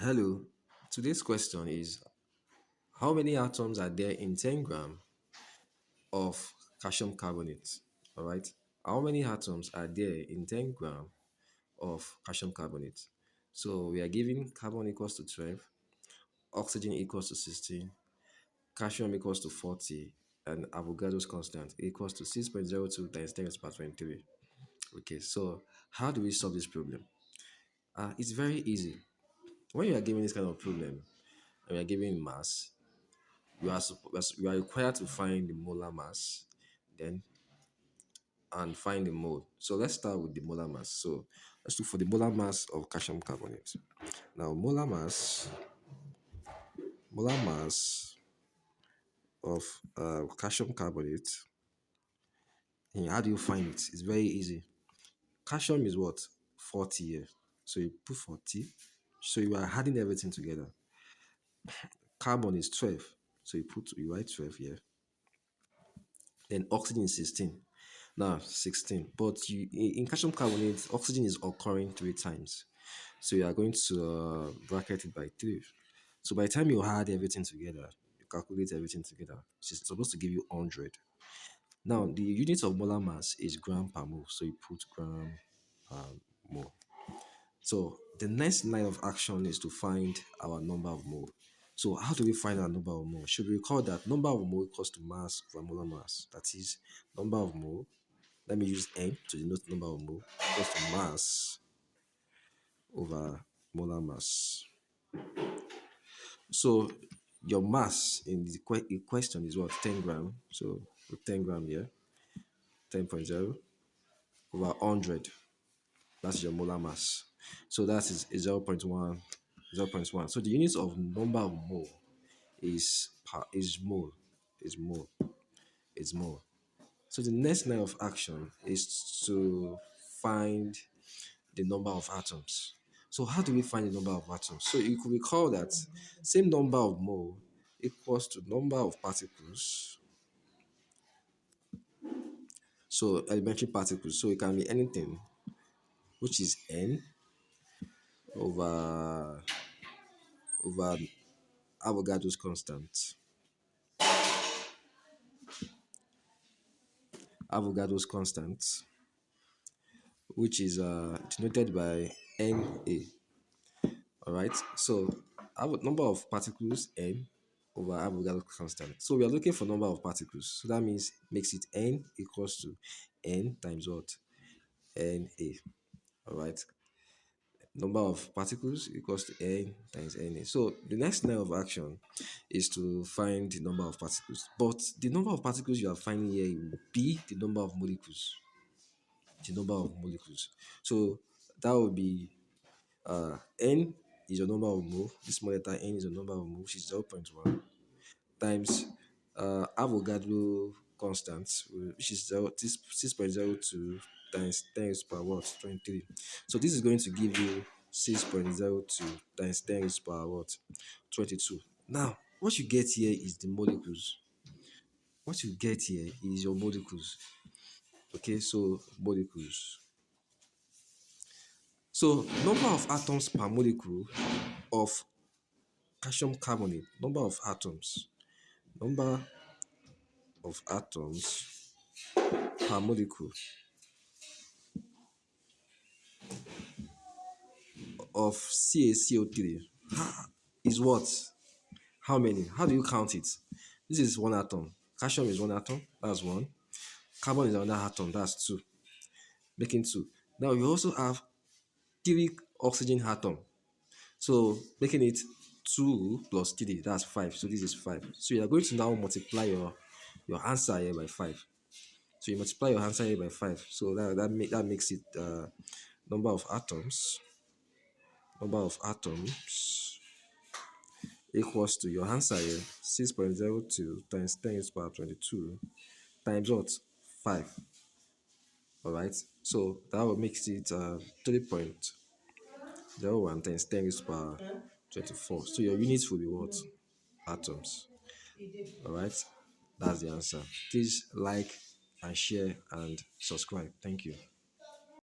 Hello, today's question is how many atoms are there in 10 gram of calcium carbonate? All right, how many atoms are there in 10 gram of calcium carbonate? So we are given carbon equals to 12, oxygen equals to 16, calcium equals to 40, and Avogadro's constant equals to 6.02 times 10 to the power 23. Okay, so how do we solve this problem? It's very easy. When you are given this kind of problem and you are given mass, you are required to find the molar mass, then and find the mole. So let's start with the molar mass. So let's look for the molar mass of calcium carbonate. Now molar mass of calcium carbonate. How do you find it? It's very easy. Calcium is what? 40 here. So you put 40. So you are adding everything together. Carbon is 12. So you write 12 here. Then oxygen is 16. Now 16. But in calcium carbonate, oxygen is occurring 3 times. So you are going to bracket it by 3. So by the time you add everything together, you calculate everything together, it's supposed to give you 100. Now the unit of molar mass is gram per mole. So you put gram per mole. So the next line of action is to find our number of mole. So how do we find our number of mole? Should we recall that number of mole equals to mass over molar mass? That is number of mole. Let me use n to denote number of mole equals to mass over molar mass. So your mass in the question is what? 10 gram. So put 10 gram here. 10.0 over 100. That's your molar mass. So that is 0.1, 0.1. So the unit of number of mole is mole. Is mole. Is mole. So the next line of action is to find the number of atoms. So how do we find the number of atoms? So you could recall that same number of mole equals to number of particles. So elementary particles. So it can be anything, which is n over over Avogadro's constant. Avogadro's constant, which is denoted by Na. All right. So number of particles n over Avogadro's constant. So we are looking for number of particles. So that means makes it n equals to n times what? Na. All right. Number of particles equals to n times Na. So the next line of action is to find the number of particles. But the number of particles you are finding here will be the number of molecules. The number of molecules. So that will be n is your number of mole. This small letter n is your number of mole, which is 0.1 times Avogadro constant, which is 6.02 times 10 raised per what? 23. So this is going to give you 6.02 times 10 raised per what? 22. Now, what you get here is the molecules. What you get here is your molecules. Okay, so molecules. So number of atoms per molecule of calcium carbonate, number of atoms per molecule of CaCO3 is what? How many? How do you count it? This is one atom. Calcium is one atom. That's one. Carbon is another atom. That's two. Making two. Now you also have 3 oxygen atom. So making it 2 plus 3. That's 5. So this is 5. So you are going to now multiply your answer here by 5. So you multiply your answer here by 5. So that makes it number of atoms equals to your answer here 6.02 times 10 raised to the power 22 times what? 5. All right. So that will make it 3.01 times 10 raised to the power 24. So your units will be what? Atoms. All right. That's the answer. Please like and share and subscribe. Thank you.